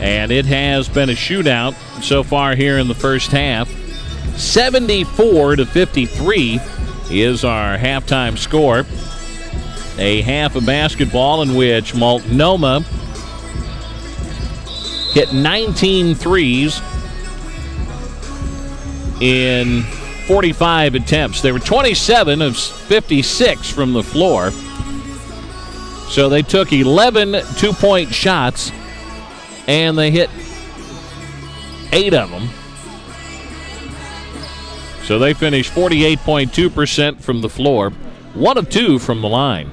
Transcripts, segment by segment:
And it has been a shootout so far here in the first half. 74-53 is our halftime score. A half of basketball in which Multnomah hit 19 threes in 45 attempts. They were 27 of 56 from the floor. So they took 11 two-point shots, and they hit 8 of them. So they finished 48.2% from the floor, 1 of 2 from the line.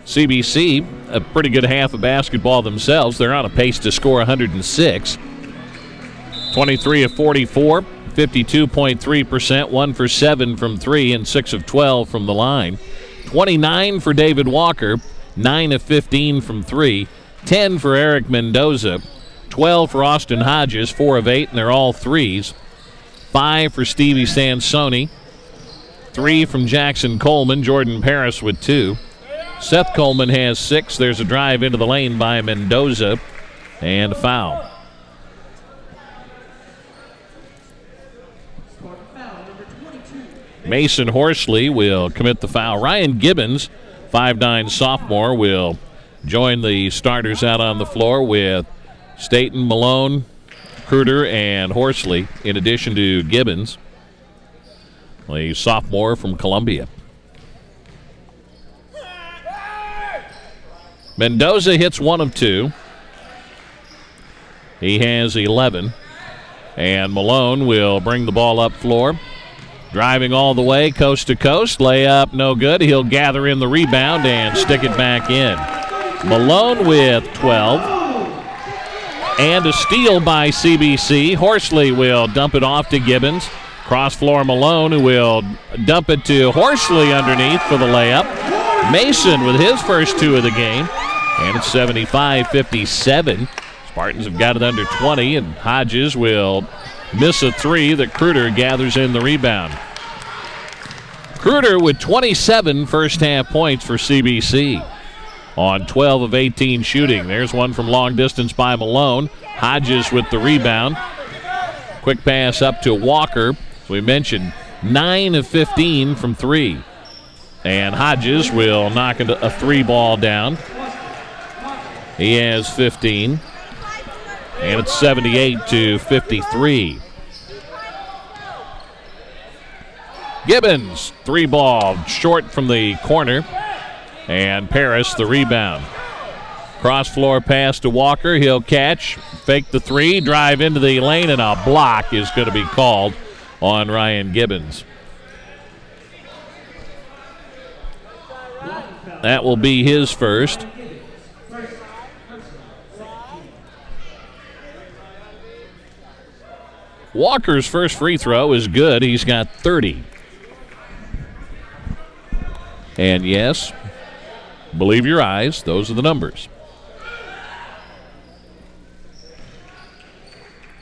CBC, a pretty good half of basketball themselves. They're on a pace to score 106. 23 of 44, 52.3%, 1 for 7 from 3, and 6 of 12 from the line. 29 for David Walker, 9 of 15 from 3, 10 for Eric Mendoza, 12 for Austin Hodges, 4 of 8, and they're all threes. 5 for Stevie Sansoni, 3 from Jackson Coleman, Jordan Paris with 2. Seth Coleman has 6. There's a drive into the lane by Mendoza and a foul. Mason Horsley will commit the foul. Ryan Gibbons, 5'9" sophomore, will join the starters out on the floor with Staten, Malone, Kruder, and Horsley, in addition to Gibbons, the sophomore from Columbia. Mendoza hits 1 of 2. He has 11. And Malone will bring the ball up floor. Driving all the way, coast to coast. Layup, no good. He'll gather in the rebound and stick it back in. Malone with 12. And a steal by CBC. Horsley will dump it off to Gibbons. Cross floor Malone, who will dump it to Horsley underneath for the layup. Mason with his first 2 of the game. And it's 75-57. Spartans have got it under 20, and Hodges will miss a 3 that Kruder gathers in the rebound. Kruder with 27 first-half points for CBC on 12 of 18 shooting. There's one from long distance by Malone. Hodges with the rebound. Quick pass up to Walker. We mentioned 9 of 15 from 3. And Hodges will knock a 3 ball down. He has 15. And it's 78-53. Gibbons, 3 ball, short from the corner. And Paris the rebound. Cross floor pass to Walker. He'll catch, fake the 3, drive into the lane, and a block is going to be called on Ryan Gibbons. That will be his first. Walker's first free throw is good. He's got 30. And yes, believe your eyes, those are the numbers.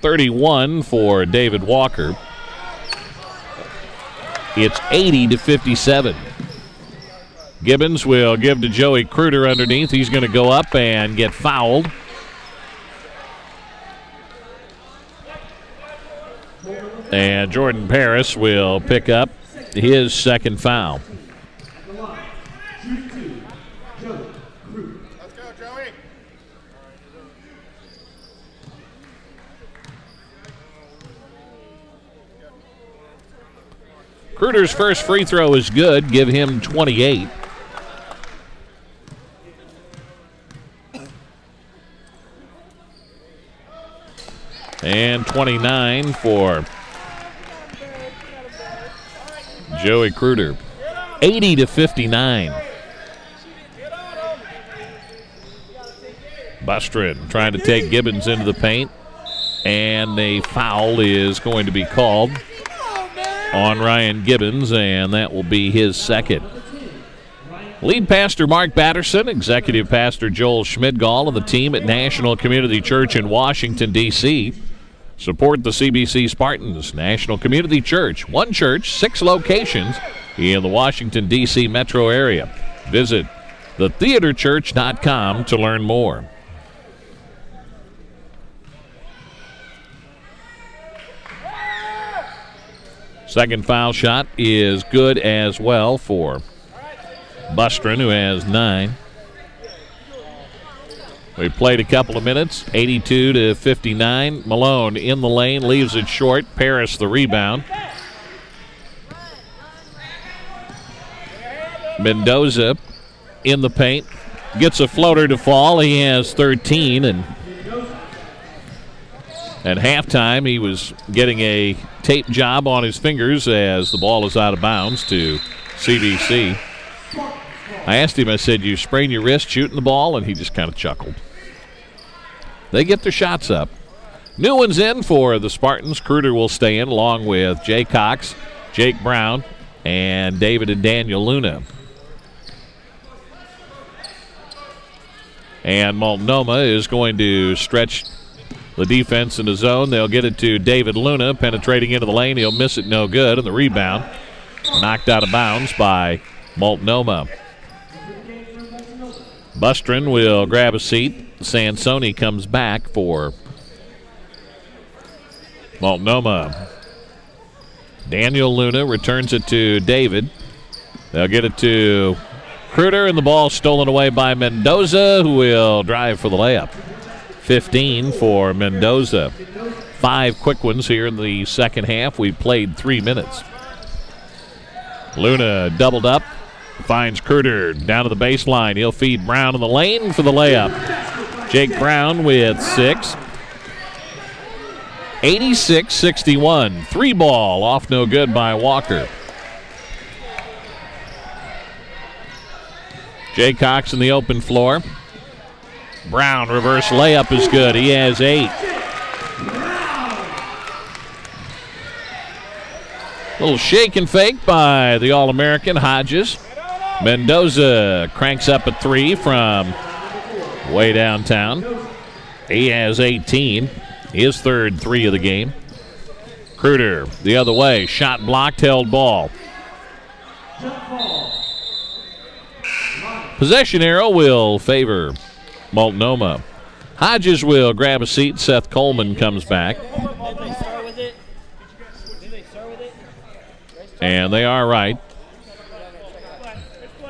31 for David Walker. It's 80-57. Gibbons will give to Joey Kruder underneath. He's going to go up and get fouled. And Jordan Paris will pick up his second foul. Let's go, Joey. Kruder's first free throw is good. Give him 28. And 29 for Joey Kruder. 80-59. Bustrin trying to take Gibbons into the paint. And a foul is going to be called on Ryan Gibbons, and that will be his second. Lead pastor Mark Batterson, executive pastor Joel Schmidgall, and the team at National Community Church in Washington, D.C. support the CBC Spartans. National Community Church, one church, 6 locations in the Washington, D.C. metro area. Visit thetheaterchurch.com to learn more. Second foul shot is good as well for Bustrin, who has 9. We played a couple of minutes, 82-59. Malone in the lane, leaves it short. Paris the rebound. Mendoza in the paint, gets a floater to fall. He has 13, and at halftime he was getting a tape job on his fingers as the ball is out of bounds to CBC. I asked him, I said, you sprain your wrist shooting the ball? And he just kind of chuckled. They get their shots up. New ones in for the Spartans. Kruder will stay in along with Jay Cox, Jake Brown, and David and Daniel Luna. And Multnomah is going to stretch the defense in the zone. They'll get it to David Luna, penetrating into the lane. He'll miss it, no good. And the rebound knocked out of bounds by Multnomah. Bustrin will grab a seat. Sansoni comes back for Multnomah. Daniel Luna returns it to David. They'll get it to Kruder, and the ball stolen away by Mendoza, who will drive for the layup. 15 for Mendoza. 5 quick ones here in the second half. We played 3 minutes. Luna doubled up. Finds Kruder down to the baseline. He'll feed Brown in the lane for the layup. Jake Brown with 6. 86-61. 3 ball off no good by Walker. Jay Cox in the open floor. Brown reverse layup is good. He has 8. Little shake and fake by the All-American Hodges. Mendoza cranks up a 3 from way downtown. He has 18. His third 3 of the game. Kruder the other way. Shot blocked, held ball. Possession arrow will favor Multnomah. Hodges will grab a seat. Seth Coleman comes back. And they are right.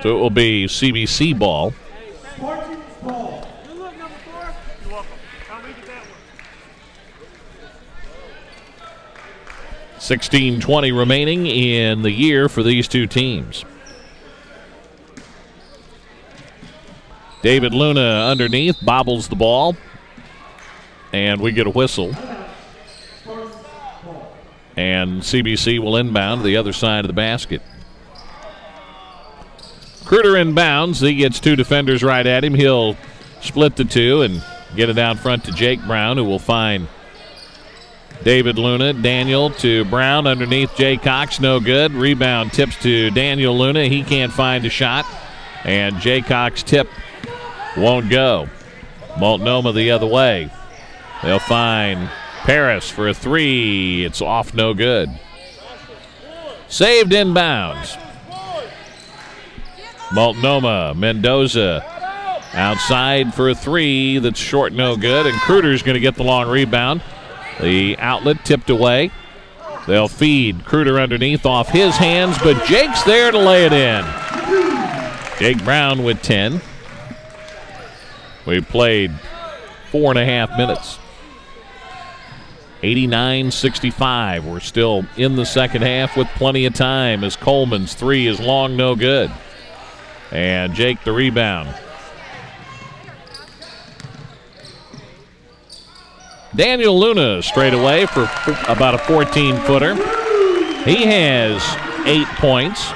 So it will be CBC ball. 16:20 remaining in the year for these two teams. David Luna underneath, bobbles the ball, and we get a whistle. And CBC will inbound to the other side of the basket. Kruder inbounds. He gets 2 defenders right at him. He'll split the 2 and get it out front to Jake Brown, who will find David Luna. Daniel to Brown underneath Jay Cox. No good. Rebound tips to Daniel Luna. He can't find a shot. And Jay Cox tip won't go. Multnomah the other way. They'll find Paris for a 3. It's off, no good. Saved inbounds. Multnomah. Mendoza outside for a 3 that's short, no good. And Kruder's going to get the long rebound. The outlet tipped away. They'll feed Kruder underneath off his hands, but Jake's there to lay it in. Jake Brown with 10. We played 4.5 minutes. 89-65. We're still in the second half with plenty of time as Coleman's 3 is long, no good. And Jake the rebound. Daniel Luna straight away for about a 14-footer. He has 8 points.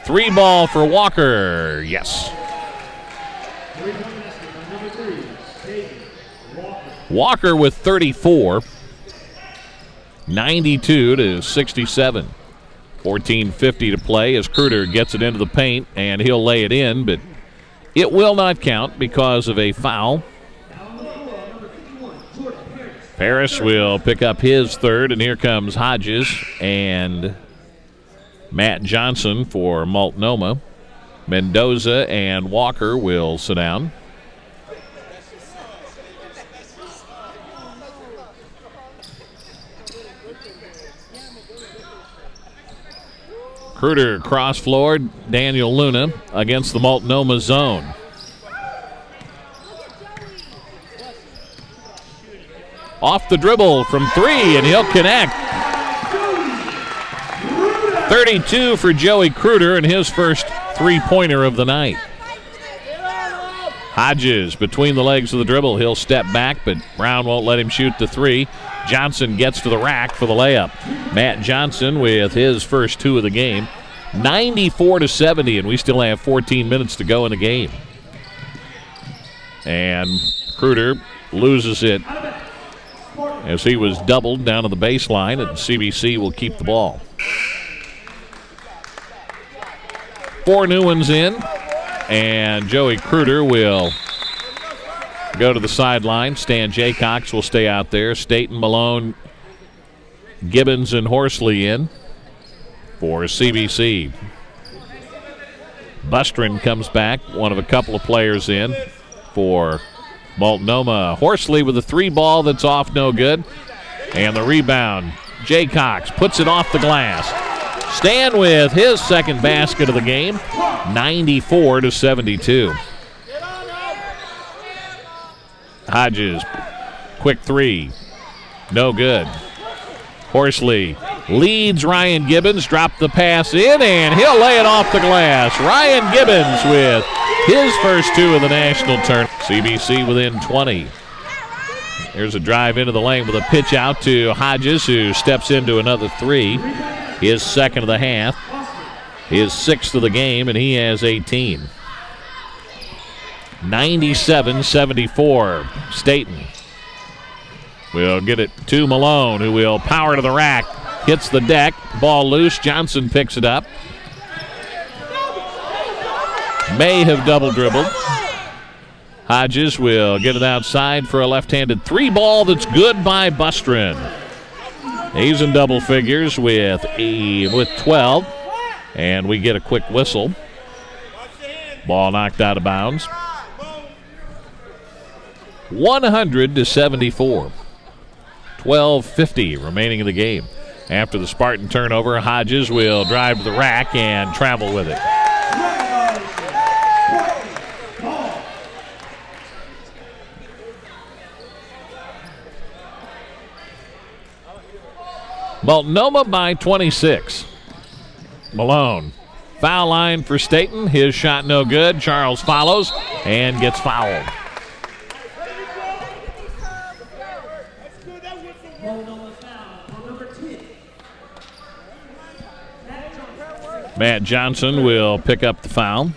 3 ball for Walker. Yes. Walker with 34. 92-67. 14:50 to play as Kruder gets it into the paint, and he'll lay it in, but it will not count because of a foul. Paris will pick up his 3rd, and here comes Hodges and Matt Johnson for Multnomah. Mendoza and Walker will sit down. Kruder cross floor, Daniel Luna against the Multnomah zone. Off the dribble from 3, and he'll connect. 32 for Joey Kruder and his first three-pointer of the night. Hodges between the legs of the dribble. He'll step back, but Brown won't let him shoot the 3. Johnson gets to the rack for the layup. Matt Johnson with his first 2 of the game. 94-70, and we still have 14 minutes to go in the game. And Kruder loses it as he was doubled down to the baseline, and CBC will keep the ball. 4 new ones in, and Joey Kruder will go to the sideline. Stan Jaycox will stay out there. Staten, Malone, Gibbons, and Horsley in for CBC. Bustrin comes back, one of a couple of players in for Multnomah. Horsley with a 3 ball that's off, no good. And the rebound. Jaycox puts it off the glass. Stan with his second basket of the game, 94-72. Hodges, quick 3, no good. Horsley leads Ryan Gibbons, dropped the pass in, and he'll lay it off the glass. Ryan Gibbons with his first 2 of the national tournament. CBC within 20. There's a drive into the lane with a pitch out to Hodges, who steps into another 3. His second of the half, his 6th of the game, and he has 18. 97-74. Staten will get it to Malone, who will power to the rack. Hits the deck. Ball loose. Johnson picks it up. May have double dribbled. Hodges will get it outside for a left-handed 3 ball that's good by Bustrin. He's in double figures with 12, and we get a quick whistle. Ball knocked out of bounds. 100-74. 12:50 remaining in the game. After the Spartan turnover, Hodges will drive to the rack and travel with it. Multnomah by 26. Malone. Foul line for Staten. His shot no good. Charles follows and gets fouled. Matt Johnson will pick up the foul.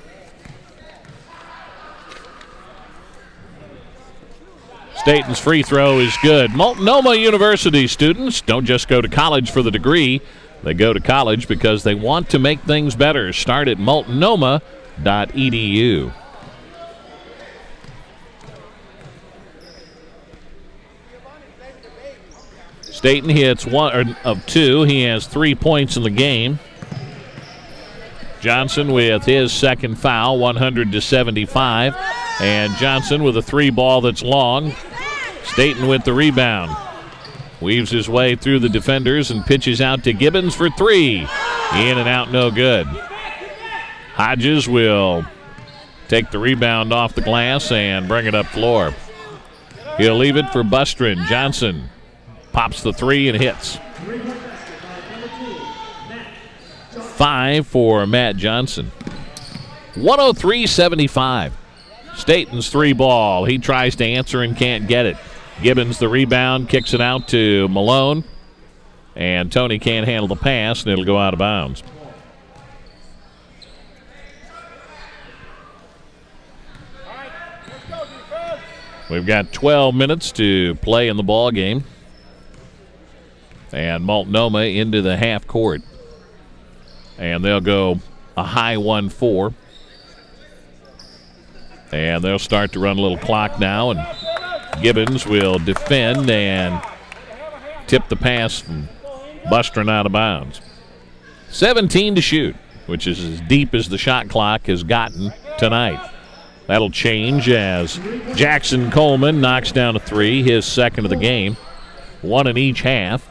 Staten's free throw is good. Multnomah University students don't just go to college for the degree. They go to college because they want to make things better. Start at multnomah.edu. Staten hits 1 of 2. He has 3 points in the game. Johnson with his second foul, 100-75. And Johnson with a 3 ball that's long. Staten with the rebound. Weaves his way through the defenders and pitches out to Gibbons for 3. In and out, no good. Hodges will take the rebound off the glass and bring it up floor. He'll leave it for Bustrin. Johnson pops the 3 and hits. 5 for Matt Johnson. 103-75. Staten's 3 ball. He tries to answer and can't get it. Gibbons the rebound, kicks it out to Malone. And Tony can't handle the pass, and it'll go out of bounds. We've got 12 minutes to play in the ball game. And Multnomah into the half court. And they'll go a high 1-4. And they'll start to run a little clock now. And Gibbons will defend and tip the pass from Bustrin out of bounds. 17 to shoot, which is as deep as the shot clock has gotten tonight. That'll change as Jackson Coleman knocks down a 3, his second of the game. 1 in each half.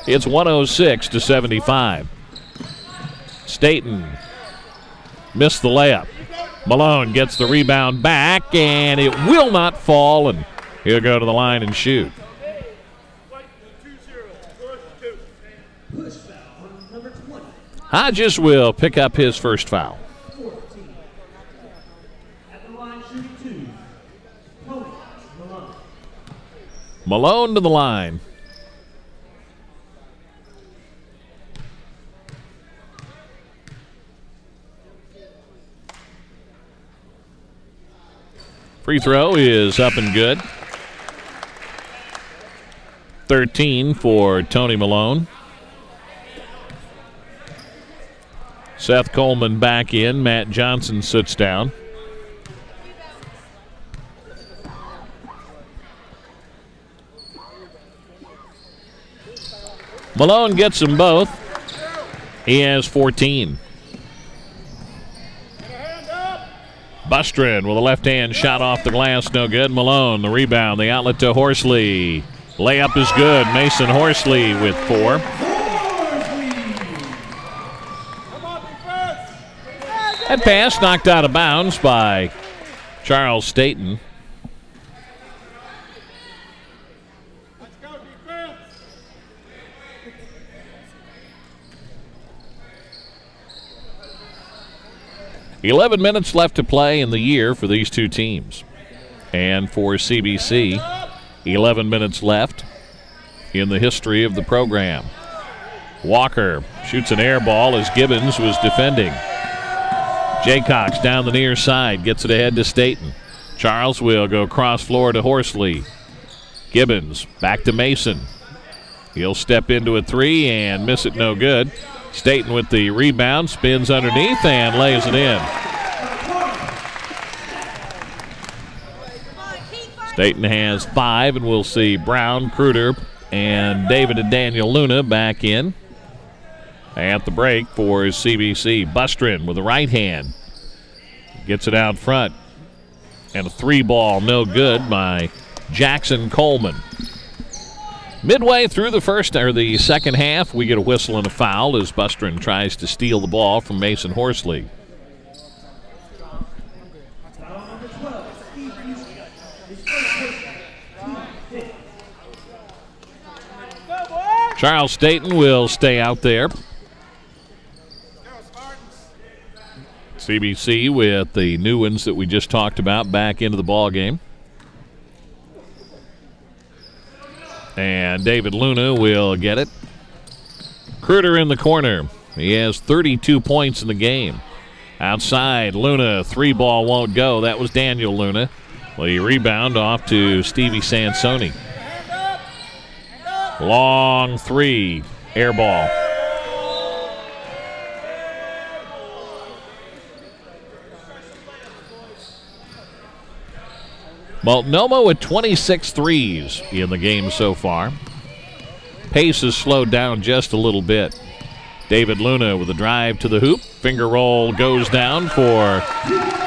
It's 106-75. Staten missed the layup. Malone gets the rebound back, and it will not fall, and he'll go to the line and shoot. Hodges will pick up his first foul. Malone to the line. Free throw is up and good. 13 for Tony Malone. Seth Coleman back in. Matt Johnson sits down. Malone gets them both. He has 14. Bustrin with a left-hand shot off the glass, no good. Malone, the rebound, the outlet to Horsley. Layup is good. Mason Horsley with 4. That pass knocked out of bounds by Charles Staten. Let's go defense. 11 minutes left to play in the year for these two teams. And for CBC, 11 minutes left in the history of the program. Walker shoots an air ball as Gibbons was defending. Jaycox down the near side, gets it ahead to Staten. Charles will go cross floor to Horsley. Gibbons back to Mason. He'll step into a three and miss it no good. Staten with the rebound, spins underneath and lays it in. Staten has 5, and we'll see Brown, Kruder, and David and Daniel Luna back in at the break for CBC. Bustrin with the right hand. Gets it out front. And a 3-ball no good by Jackson Coleman. Midway through the second half, we get a whistle and a foul as Bustrin tries to steal the ball from Mason Horsley. Charles Staten will stay out there. CBC with the new ones that we just talked about back into the ball game. And David Luna will get it. Kruder in the corner. He has 32 points in the game. Outside, Luna, 3-ball won't go. That was Daniel Luna. The rebound off to Stevie Sansoni. Long 3, air ball. Multnomah with 26 threes in the game so far. Pace has slowed down just a little bit. David Luna with a drive to the hoop. Finger roll goes down for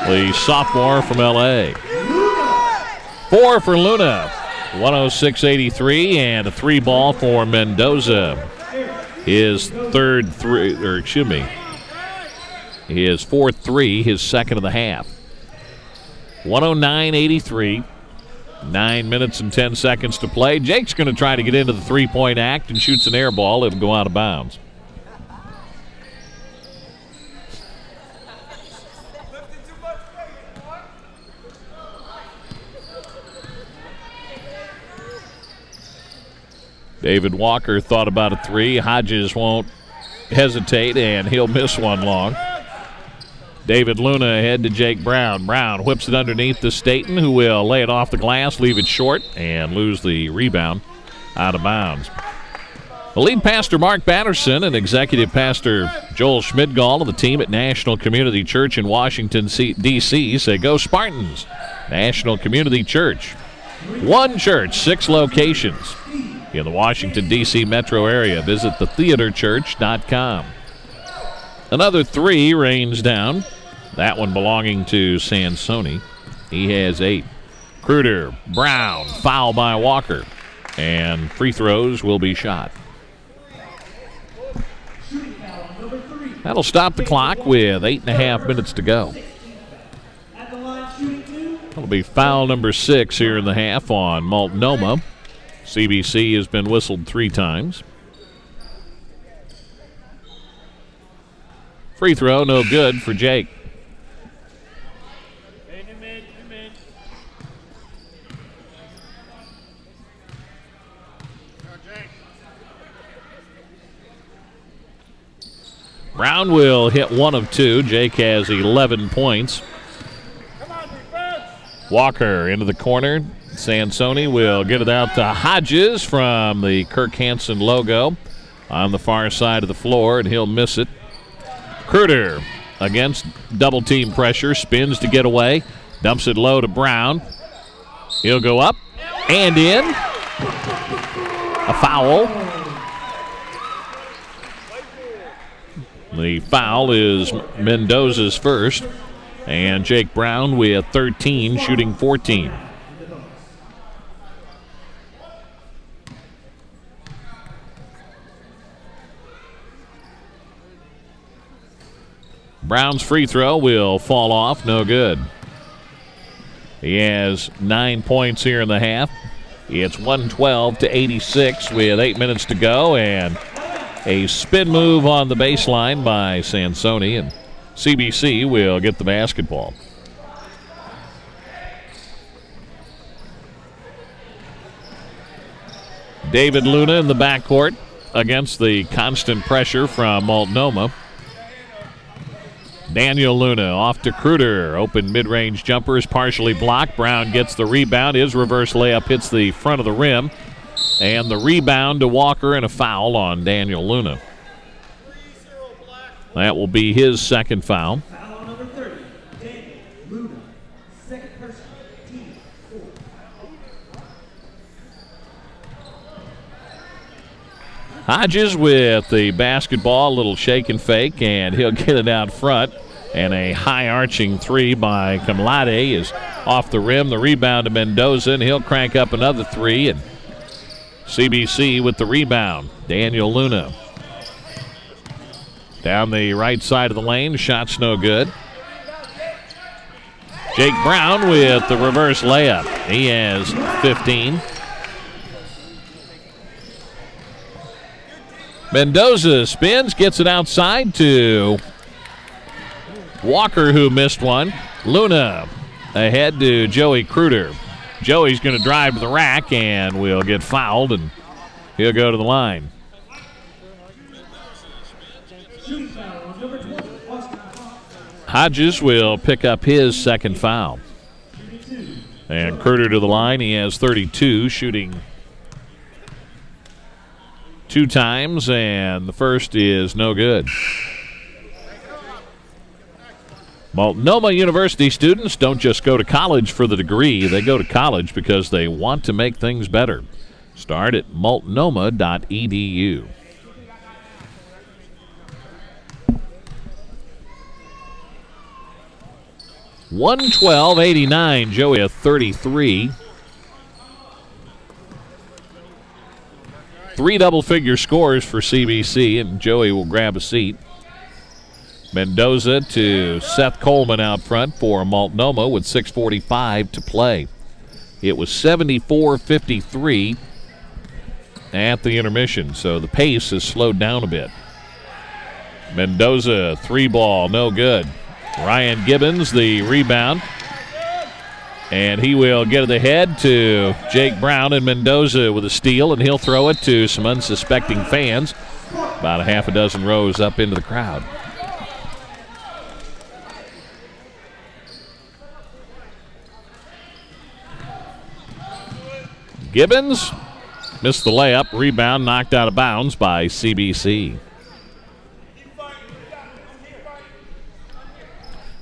the sophomore from L.A. 4 for Luna. 106-83 and a 3-ball for Mendoza. His his 4th 3, his second of the half. 109-83. 9 minutes and 10 seconds to play. Jake's going to try to get into the three-point act and shoots an air ball. It'll go out of bounds. David Walker thought about a 3. Hodges won't hesitate, and he'll miss one long. David Luna ahead to Jake Brown. Brown whips it underneath to Staten, who will lay it off the glass, leave it short, and lose the rebound out of bounds. The lead pastor Mark Batterson and executive pastor Joel Schmidgall of the team at National Community Church in Washington, D.C. say, "Go Spartans." National Community Church. One church, 6 locations in the Washington, D.C. metro area. Visit thetheaterchurch.com. Another 3 rains down. That one belonging to Sansoni. He has 8. Kruder, Brown, foul by Walker. And free throws will be shot. Shooting foul number 3. That'll stop the clock with 8.5 minutes to go. That'll be foul number 6 here in the half on Multnomah. CBC has been whistled 3 times. Free throw, no good for Jake. Brown will hit 1 of 2. Jake has 11 points. Walker into the corner. Sansoni will get it out to Hodges from the Kirk Hansen logo on the far side of the floor, and he'll miss it. Kruder against double team pressure, spins to get away, dumps it low to Brown. He'll go up and in. A foul. The foul is Mendoza's first, and Jake Brown with 13, shooting 14. Brown's free throw will fall off, no good. He has 9 points here in the half. It's 112-86 with 8 minutes to go, and a spin move on the baseline by Sansoni, and CBC will get the basketball. David Luna in the backcourt against the constant pressure from Multnomah. Daniel Luna off to Kruder. Open mid-range jumper is partially blocked. Brown gets the rebound. His reverse layup hits the front of the rim. And the rebound to Walker and a foul on Daniel Luna. That will be his second foul. Foul number 30, Daniel Luna, second person, team 4. Hodges with the basketball, a little shake and fake, and he'll get it out front. And a high-arching 3 by Kamlade is off the rim. The rebound to Mendoza, and he'll crank up another 3. And CBC with the rebound. Daniel Luna. Down the right side of the lane. Shot's no good. Jake Brown with the reverse layup. He has 15. Mendoza spins, gets it outside to Walker, who missed one. Luna ahead to Joey Kruder. Joey's going to drive to the rack and will get fouled, and he'll go to the line. Hodges will pick up his second foul. And Kruder to the line. He has 32, shooting 2 times, and the first is no good. Multnomah University students don't just go to college for the degree. They go to college because they want to make things better. Start at multnomah.edu. (112-89). Joey at 33. 3 double-figure scores for CBC, and Joey will grab a seat. Mendoza to Seth Coleman out front for Multnomah with 6:45 to play. It was 74-53 at the intermission, so the pace has slowed down a bit. Mendoza 3-ball, no good. Ryan Gibbons the rebound, and he will get it ahead to Jake Brown, and Mendoza with a steal, and he'll throw it to some unsuspecting fans. About a half a dozen rows up into the crowd. Gibbons missed the layup. Rebound knocked out of bounds by CBC.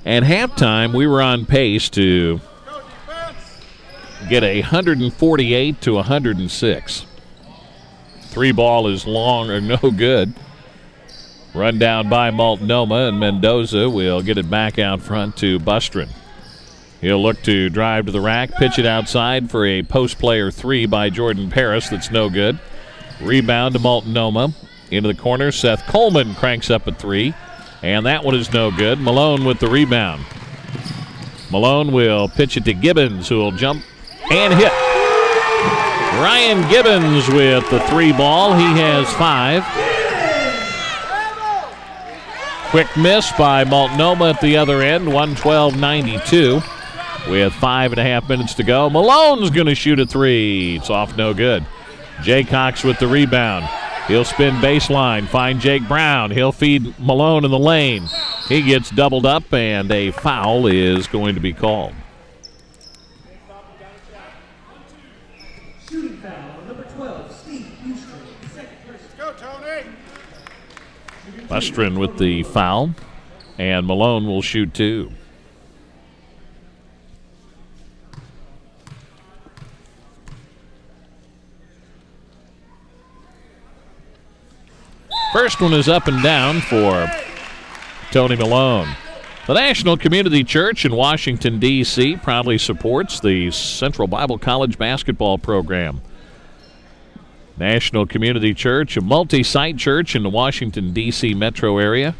At halftime, we were on pace to get 148 to 106. 3-ball is long or no good. Run down by Multnomah, and Mendoza will get it back out front to Bustrin. He'll look to drive to the rack, pitch it outside for a post player 3 by Jordan Paris. That's no good. Rebound to Multnomah. Into the corner, Seth Coleman cranks up a 3. And that one is no good. Malone with the rebound. Malone will pitch it to Gibbons, who will jump and hit. Ryan Gibbons with the 3 ball. He has 5. Quick miss by Multnomah at the other end, 112-92. With 5.5 minutes to go. Malone's going to shoot a 3. It's off, no good. Jay Cox with the rebound. He'll spin baseline, find Jake Brown. He'll feed Malone in the lane. He gets doubled up, and a foul is going to be called. Shooting foul, number 12, Steve Houston, second person. Go, Tony. Lestrin with the foul, and Malone will shoot 2. First one is up and down for Tony Malone. The National Community Church in Washington, D.C. proudly supports the Central Bible College basketball program. National Community Church, a multi-site church in the Washington, D.C. metro area,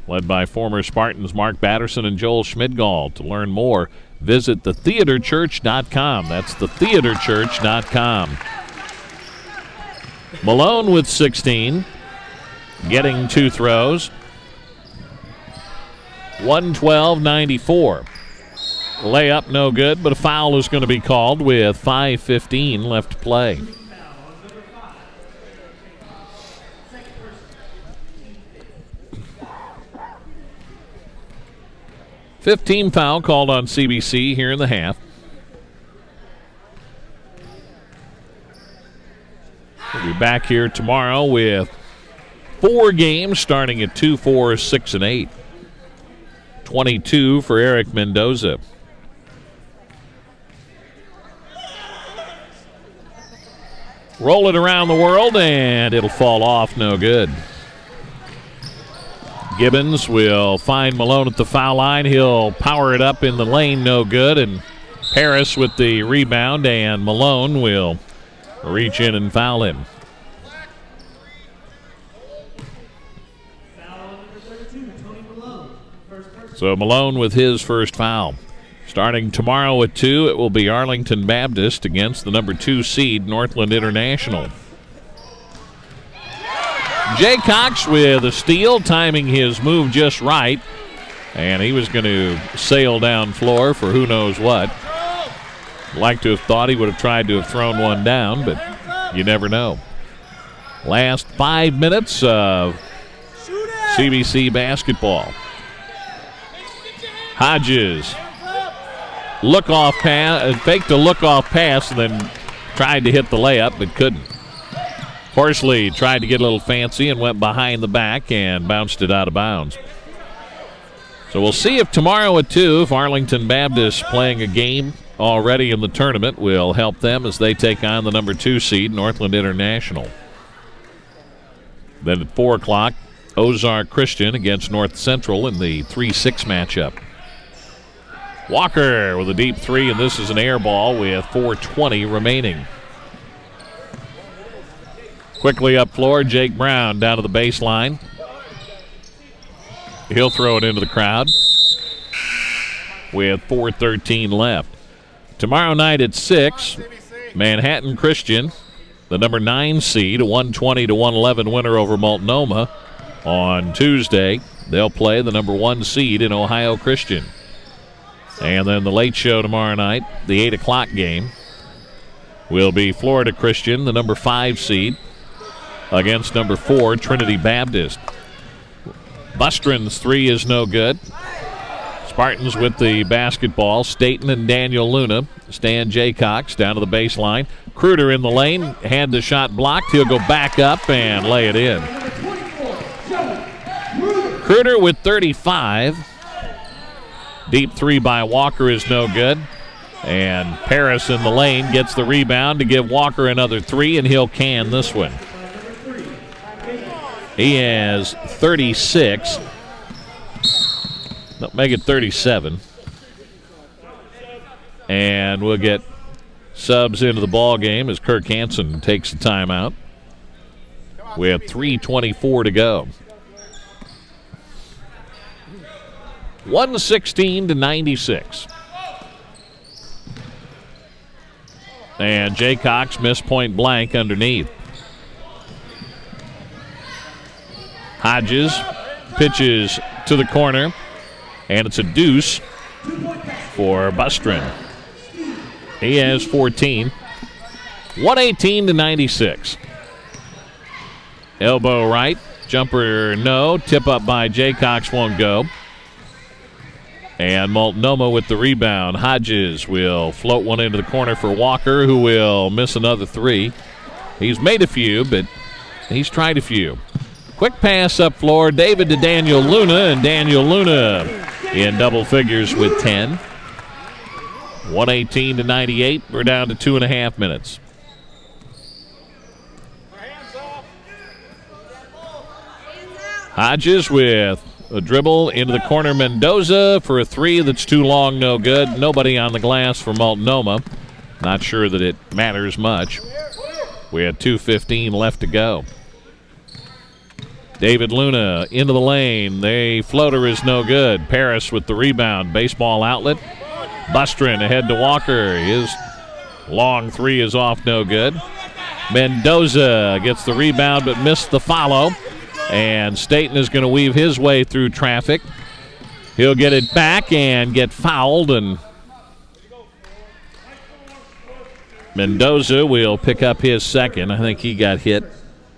led by former Spartans Mark Batterson and Joel Schmidgall. To learn more, visit thetheaterchurch.com. That's thetheaterchurch.com. Malone with 16, getting 2 throws. 112-94. Layup no good, but a foul is going to be called with 5:15 left to play. 15 foul called on CBC here in the half. We'll be back here tomorrow with 4 games starting at 2, 4, 6, and 8. 22 for Eric Mendoza. Roll it around the world, and it'll fall off, no good. Gibbons will find Malone at the foul line. He'll power it up in the lane, no good. And Harris with the rebound, and Malone will reach in and foul him. So Malone with his first foul. Starting tomorrow at 2, it will be Arlington Baptist against the number 2 seed, Northland International. Jay Cox with a steal, timing his move just right. And he was going to sail down floor for who knows what. Like to have thought he would have tried to have thrown one down, but you never know. Last 5 minutes of CBC basketball. Hodges, look-off pass, faked a look-off pass and then tried to hit the layup but couldn't. Horsley tried to get a little fancy and went behind the back and bounced it out of bounds. So we'll see if tomorrow at 2, if Arlington Baptist playing a game already in the tournament will help them as they take on the number 2 seed, Northland International. Then at 4 o'clock, Ozark Christian against North Central in the 3-6 matchup. Walker with a deep 3, and this is an air ball with 4:20 remaining. Quickly up floor, Jake Brown down to the baseline. He'll throw it into the crowd with 4:13 left. Tomorrow night at 6, Manhattan Christian, the number 9 seed, a 120-111 winner over Multnomah. On Tuesday, they'll play the number 1 seed in Ohio Christian. And then the late show tomorrow night, the 8 o'clock game, will be Florida Christian, the number 5 seed, against number 4, Trinity Baptist. Bustrin's 3 is no good. Spartans with the basketball. Staten and Daniel Luna. Stan Jaycox down to the baseline. Kruder in the lane. Had the shot blocked. He'll go back up and lay it in. Kruder with 35. Deep 3 by Walker is no good. And Paris in the lane gets the rebound to give Walker another 3, and he'll can this one. He has 36. No, make it 37. And we'll get subs into the ball game as Kirk Hansen takes the timeout. We have 3:24 to go. 116-96. And Jaycox missed point blank underneath. Hodges pitches to the corner, and it's a deuce for Bustrin. He has 14. 118-96. Elbow right, jumper no, tip up by Jaycox won't go. And Multnomah with the rebound. Hodges will float one into the corner for Walker, who will miss another three. He's made a few, but he's tried a few. Quick pass up floor, David to Daniel Luna, and Daniel Luna in double figures with 10. 118-98. We're down to 2.5 minutes. Hodges with a dribble into the corner. Mendoza for a three that's too long, no good. Nobody on the glass for Multnomah. Not sure that it matters much. We had 2:15 left to go. David Luna into the lane. The floater is no good. Paris with the rebound. Baseball outlet. Bustrin ahead to Walker. His long three is off, no good. Mendoza gets the rebound but missed the follow. And Staten is going to weave his way through traffic. He'll get it back and get fouled, and Mendoza will pick up his second. I think he got hit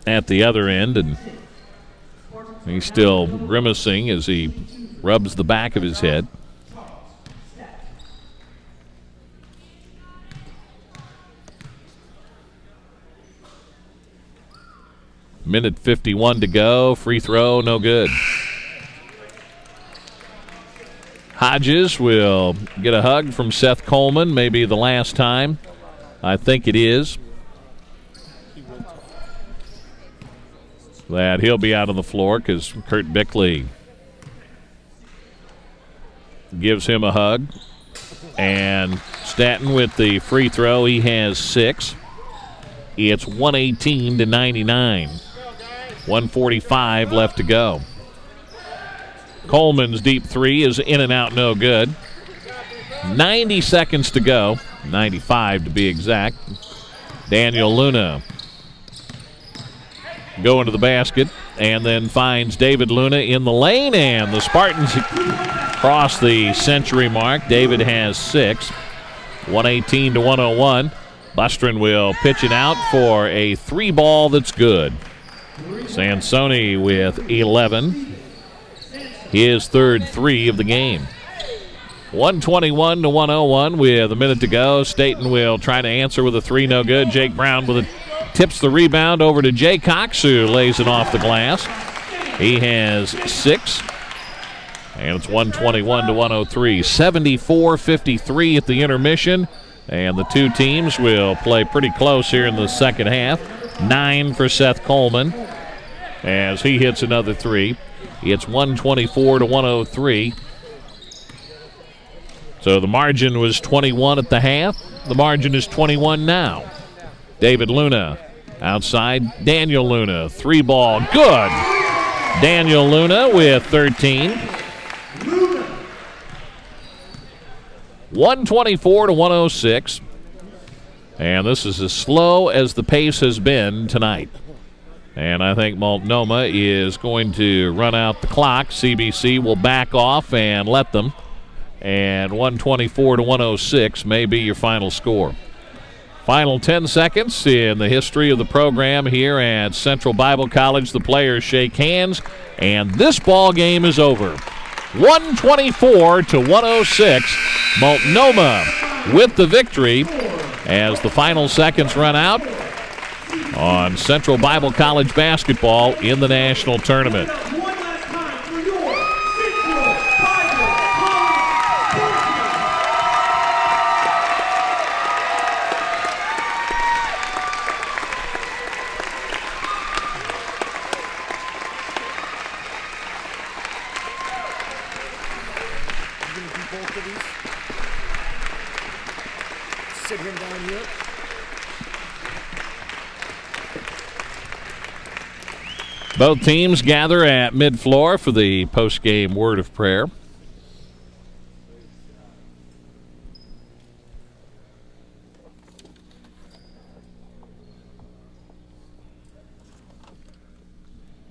at the other end, and he's still grimacing as he rubs the back of his head. Minute 51 to go. Free throw, no good. Hodges will get a hug from Seth Coleman, maybe the last time. I think it is. That he'll be out on the floor because Kurt Bickley gives him a hug. And Staten with the free throw. He has 6. It's 118-99. 1:45 left to go. Coleman's deep three is in and out, no good. 90 seconds to go. 95 to be exact. Daniel Luna going to the basket and then finds David Luna in the lane, and the Spartans cross the century mark. David has 6. 118-101. Bustrin will pitch it out for a 3-ball that's good. Sansoni with 11. His third 3 of the game. 121-101 with a minute to go. Staten will try to answer with a 3, no good. Jake Brown tips the rebound over to Jaycox, who lays it off the glass. He has 6. And it's 121-103. 74-53 at the intermission. And the two teams will play pretty close here in the second half. 9 for Seth Coleman as he hits another 3. It's 124-103. So the margin was 21 at the half. The margin is 21 now. David Luna outside. Daniel Luna, 3-ball, good. Daniel Luna with 13. 124-106. And this is as slow as the pace has been tonight. And I think Multnomah is going to run out the clock. CBC will back off and let them. And 124-106 may be your final score. Final 10 seconds in the history of the program here at Central Bible College. The players shake hands, and this ball game is over. 124-106. Multnomah with the victory as the final seconds run out on Central Bible College basketball in the national tournament. Sit him down here. Both teams gather at mid-floor for the post-game word of prayer.